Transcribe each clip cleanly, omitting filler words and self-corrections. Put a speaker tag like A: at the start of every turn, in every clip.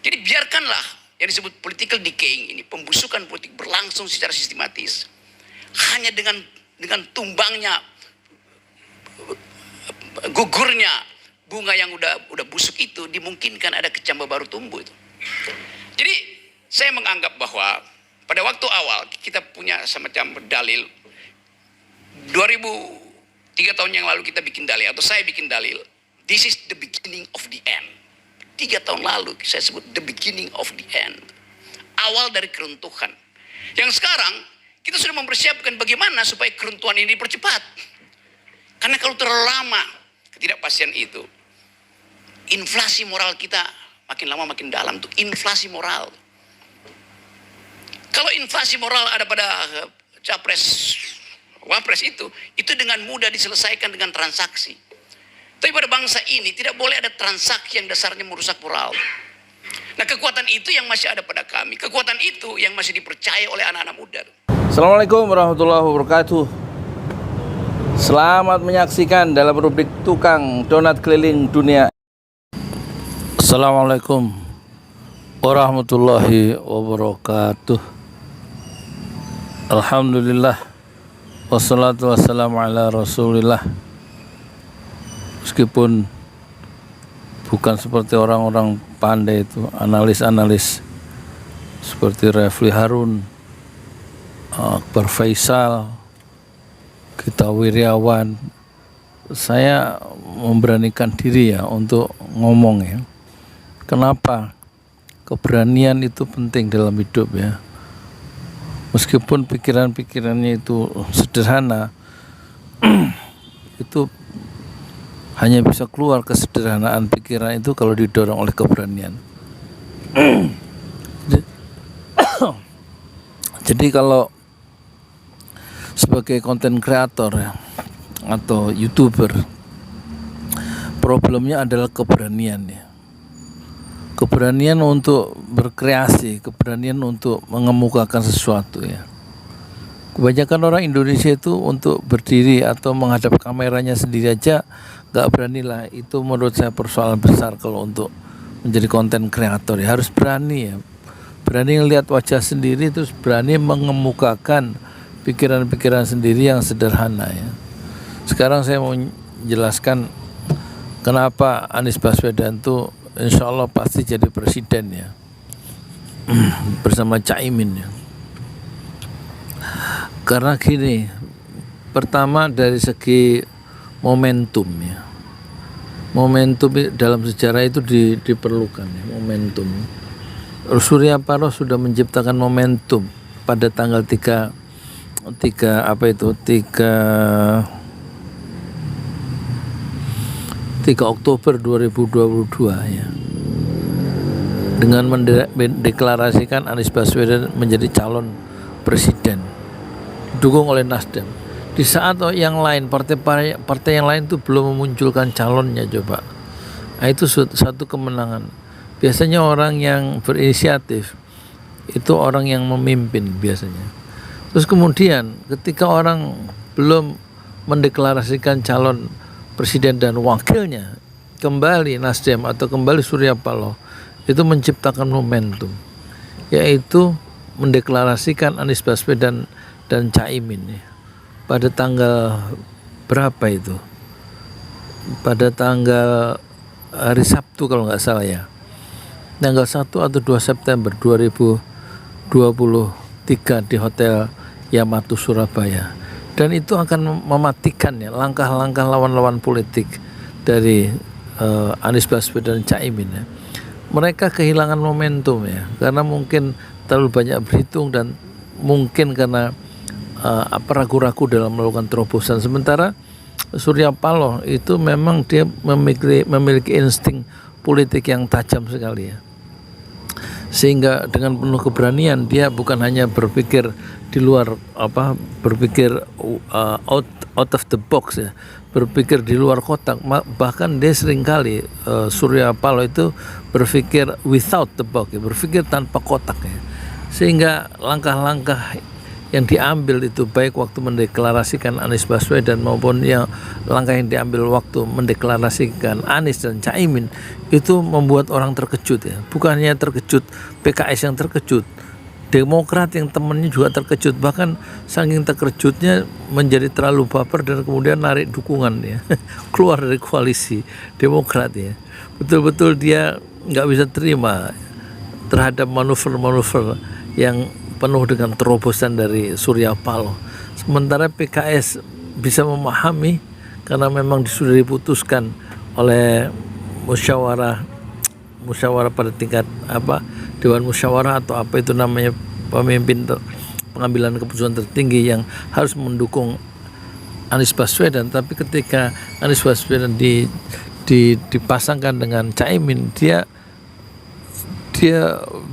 A: Jadi biarkanlah yang disebut political decaying ini, pembusukan politik berlangsung secara sistematis. Hanya dengan tumbangnya, gugurnya bunga yang udah busuk itu, dimungkinkan ada kecambah baru tumbuh itu. Jadi saya menganggap bahwa pada waktu awal kita punya semacam dalil. 3 tahun yang lalu kita bikin dalil, atau saya bikin dalil, this is the beginning of the end. 3 tahun lalu saya sebut the beginning of the end. Awal dari keruntuhan. Yang sekarang kita sudah mempersiapkan bagaimana supaya keruntuhan ini dipercepat. Karena kalau terlalu lama ketidakpastian itu, inflasi moral kita makin lama makin dalam tuh, inflasi moral. Kalau inflasi moral ada pada capres, wapres itu dengan mudah diselesaikan dengan transaksi. Tapi pada bangsa ini tidak boleh ada transaksi yang dasarnya merusak moral. Nah, kekuatan itu yang masih ada pada kami. Kekuatan itu yang masih dipercaya oleh anak-anak muda.
B: Assalamualaikum warahmatullahi wabarakatuh. Selamat menyaksikan dalam rubrik Tukang Donat Keliling Dunia. Assalamualaikum warahmatullahi wabarakatuh. Alhamdulillah, wassalatu wassalamu ala rasulillah. Meskipun bukan seperti orang-orang pandai itu, analis-analis seperti Refli Harun, Akbar Faisal, Gita Wirjawan, saya memberanikan diri ya untuk ngomong ya. Kenapa? Keberanian itu penting dalam hidup ya. Meskipun pikiran-pikirannya itu sederhana, itu hanya bisa keluar kesederhanaan pikiran itu kalau didorong oleh keberanian. Jadi kalau sebagai konten kreator ya, atau YouTuber, problemnya adalah keberanian ya. Keberanian untuk berkreasi, keberanian untuk mengemukakan sesuatu ya. Kebanyakan orang Indonesia itu untuk berdiri atau menghadap kameranya sendiri aja gak berani lah. Itu menurut saya persoalan besar kalau untuk menjadi konten kreator ya. Harus berani ya. Berani ngelihat wajah sendiri, terus berani mengemukakan pikiran-pikiran sendiri yang sederhana ya. Sekarang saya mau menjelaskan kenapa Anies Baswedan itu insya Allah pasti jadi presiden ya, bersama Caimin ya. Karena gini, pertama dari segi momentum ya. Momentum dalam sejarah itu diperlukan ya, momentum. Surya Paloh sudah menciptakan momentum pada tanggal 3 Oktober 2022 ya. Dengan mendeklarasikan Anies Baswedan menjadi calon presiden, didukung oleh Nasdem. Di saat yang lain, partai yang lain itu belum memunculkan calonnya coba. Nah, itu satu kemenangan. Biasanya orang yang berinisiatif itu orang yang memimpin biasanya. Terus kemudian ketika orang belum mendeklarasikan calon presiden dan wakilnya, kembali Nasdem atau kembali Surya Paloh itu menciptakan momentum, yaitu mendeklarasikan Anies Baswedan dan Caimin ya. Pada tanggal berapa itu? Pada tanggal hari Sabtu kalau nggak salah ya, tanggal 1 atau 2 September 2023 di Hotel Yamato Surabaya. Dan itu akan mematikan ya langkah-langkah lawan-lawan politik dari Anies Baswedan dan Caimin ya. Mereka kehilangan momentum ya, karena mungkin terlalu banyak berhitung dan mungkin karena ragu-ragu dalam melakukan terobosan. Sementara Surya Paloh itu memang dia memiliki insting politik yang tajam sekali ya. Sehingga dengan penuh keberanian dia bukan hanya berpikir di luar berpikir out of the box ya, berpikir di luar kotak, bahkan dia seringkali Surya Paloh itu berpikir without the box ya, berpikir tanpa kotak ya. Sehingga langkah-langkah yang diambil itu baik waktu mendeklarasikan Anies Baswedan maupun yang langkah yang diambil waktu mendeklarasikan Anies dan Caimin itu membuat orang terkejut ya. Bukannya terkejut PKS yang terkejut, Demokrat yang temannya juga terkejut, bahkan saking terkejutnya menjadi terlalu baper dan kemudian narik dukungan ya keluar dari koalisi Demokrat ya. Betul-betul dia nggak bisa terima terhadap manuver-manuver yang penuh dengan terobosan dari Surya Paloh. Sementara PKS bisa memahami karena memang sudah diputuskan oleh musyawarah pada tingkat Dewan Musyawarah atau apa itu namanya, pemimpin pengambilan keputusan tertinggi yang harus mendukung Anies Baswedan. Tapi ketika Anies Baswedan dipasangkan dengan Caimin, dia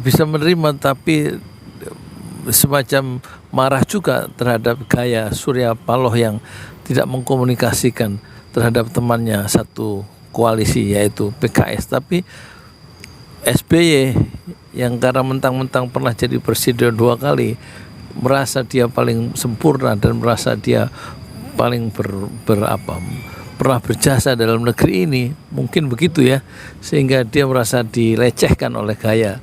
B: bisa menerima, tapi semacam marah juga terhadap gaya Surya Paloh yang tidak mengkomunikasikan terhadap temannya satu koalisi yaitu PKS. Tapi SBY yang karena mentang-mentang pernah jadi presiden 2 kali merasa dia paling sempurna dan merasa dia paling pernah berjasa dalam negeri ini, mungkin begitu ya, sehingga dia merasa dilecehkan oleh gaya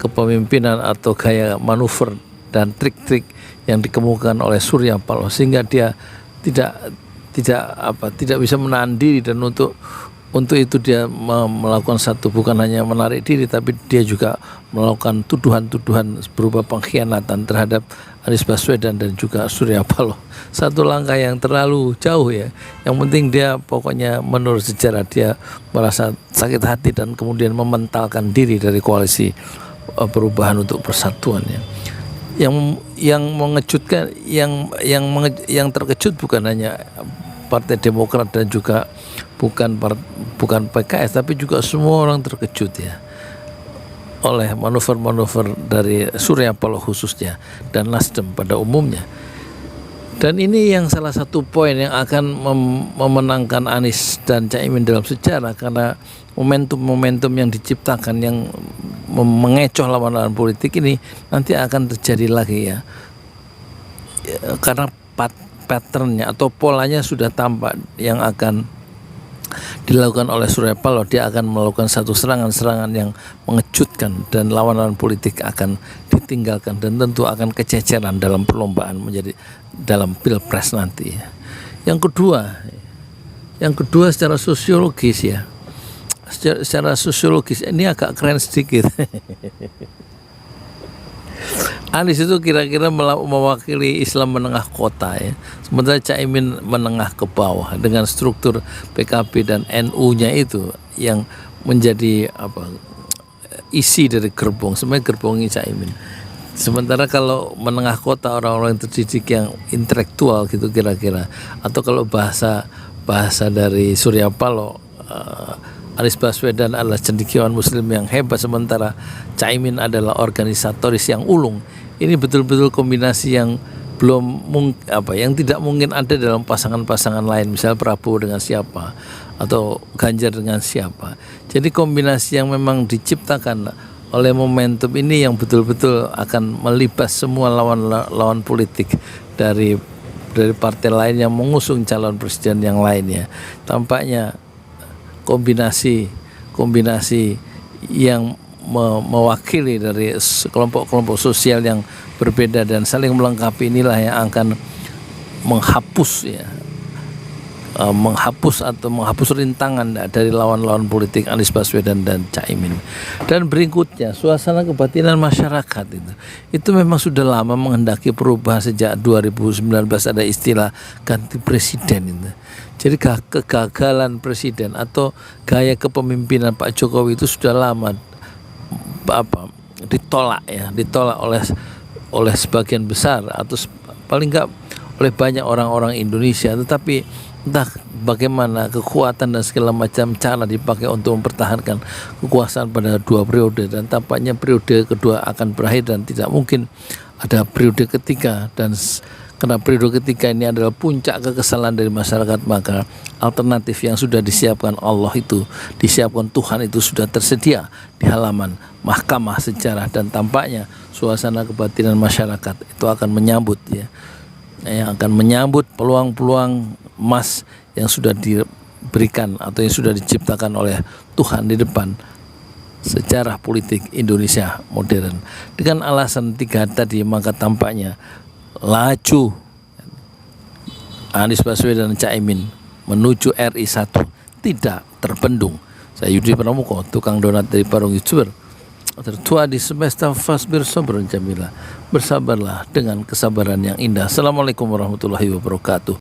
B: kepemimpinan atau gaya manuver dan trik-trik yang dikemukakan oleh Surya Paloh, sehingga dia tidak bisa menahan diri, dan untuk itu dia melakukan satu, bukan hanya menarik diri, tapi dia juga melakukan tuduhan-tuduhan berupa pengkhianatan terhadap Anies Baswedan dan juga Surya Paloh. Satu langkah yang terlalu jauh ya. Yang penting dia pokoknya menurut sejarah dia merasa sakit hati dan kemudian mementalkan diri dari koalisi Perubahan untuk Persatuan ya. Yang mengejutkan, yang terkejut bukan hanya Partai Demokrat dan juga bukan PKS, tapi juga semua orang terkejut ya oleh manuver-manuver dari Surya Paloh khususnya dan Nasdem pada umumnya. Dan ini yang salah satu poin yang akan memenangkan Anies dan Caimin dalam sejarah, karena momentum-momentum yang diciptakan yang mengecoh lawan-lawan politik ini nanti akan terjadi lagi ya, karena patternnya atau polanya sudah tampak yang akan dilakukan oleh Surya Paloh. Dia akan melakukan satu serangan-serangan yang mengejutkan dan lawan-lawan politik akan ditinggalkan dan tentu akan kececeran dalam perlombaan menjadi dalam pilpres nanti. Yang kedua secara sosiologis ya, secara sosiologis ini agak keren sedikit. Anies itu kira-kira mewakili Islam menengah kota ya, sementara Caimin menengah ke bawah dengan struktur PKB dan NU-nya itu yang menjadi isi dari gerbong, sebenarnya gerbongnya Caimin. Sementara kalau menengah kota orang-orang yang terdidik yang intelektual gitu kira-kira, atau kalau bahasa dari Surya Paloh, Anies Baswedan adalah cendekiawan muslim yang hebat, sementara Caimin adalah organisatoris yang ulung. Ini betul-betul kombinasi yang yang tidak mungkin ada dalam pasangan-pasangan lain, misal Prabowo dengan siapa atau Ganjar dengan siapa. Jadi kombinasi yang memang diciptakan oleh momentum ini yang betul-betul akan melibas semua lawan politik dari partai lain yang mengusung calon presiden yang lainnya. Tampaknya kombinasi yang mewakili dari kelompok-kelompok sosial yang berbeda dan saling melengkapi inilah yang akan menghapus rintangan dari lawan-lawan politik Anies Baswedan dan Caimin. Dan berikutnya suasana kebatinan masyarakat itu memang sudah lama menghendaki perubahan. Sejak 2019 ada istilah ganti presiden itu. Jadi kegagalan presiden atau gaya kepemimpinan Pak Jokowi itu sudah lama ditolak oleh sebagian besar atau paling enggak oleh banyak orang-orang Indonesia. Tetapi entah bagaimana kekuatan dan segala macam cara dipakai untuk mempertahankan kekuasaan pada 2 periode, dan tampaknya periode kedua akan berakhir dan tidak mungkin ada periode ketiga. Dan karena periode ketiga ini adalah puncak kekesalan dari masyarakat, maka alternatif yang sudah disiapkan Allah itu, disiapkan Tuhan itu sudah tersedia di halaman mahkamah sejarah, dan tampaknya suasana kebatinan masyarakat itu akan menyambut yang akan menyambut peluang-peluang emas yang sudah diberikan atau yang sudah diciptakan oleh Tuhan di depan sejarah politik Indonesia modern. Dengan alasan 3 tadi, maka tampaknya laju Anies Baswedan dan Caimin menuju RI 1 tidak terbendung. Saya Yudi Pramuko, tukang donat dari Parung YouTuber, tertua di semesta Fasbir Sabran Jamila. Bersabarlah dengan kesabaran yang indah. Assalamualaikum warahmatullahi wabarakatuh.